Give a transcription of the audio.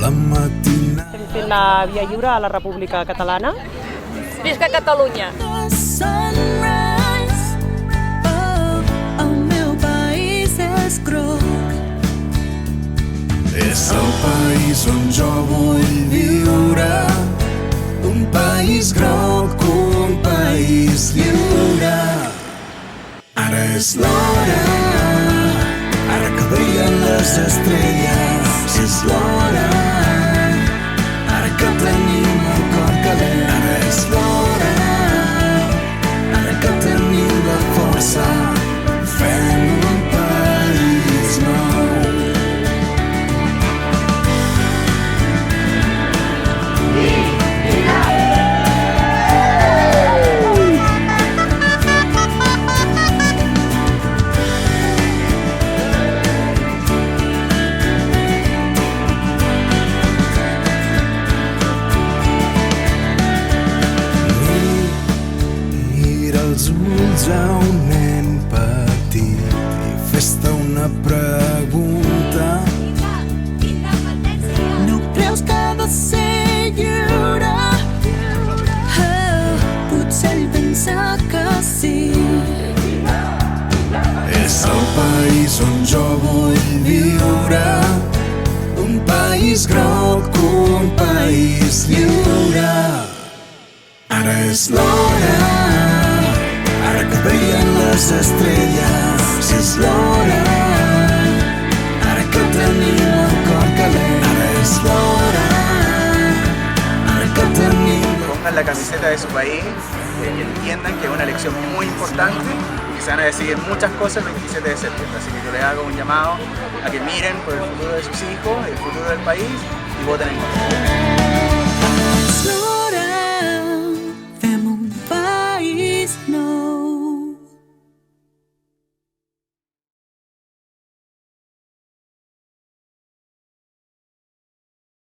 la matinada. Estem fent la Via Lliure a la República Catalana. Visca Catalunya! Sunrise, oh, el meu país és groc. És el país on jo vull viure, un país groc, un país lliure. Ara és l'hora, ara que brillen les estrelles, és l'hora, ara que tenim el cor calent. Ara és l'hora, ara que tenim la força, fem un país nou. Els ulls a un nen petit i fes-te una pregunta. No creus que ha de ser lliure? Oh, potser ell pensa que sí. És el país on jo vull viure, un país groc, un país lliure. Ara és l'hora, ara que brillen les estrelles, és l'hora, ara que tenim el cor calent. Ara és l'hora, ara que tenim... Pongan la camiseta de su país, que entiendan que es una elección muy importante y se van a decidir muchas cosas el 27 de septiembre. Así que yo les hago un llamado a que miren por el futuro de sus hijos, el futuro del país y voten en contra.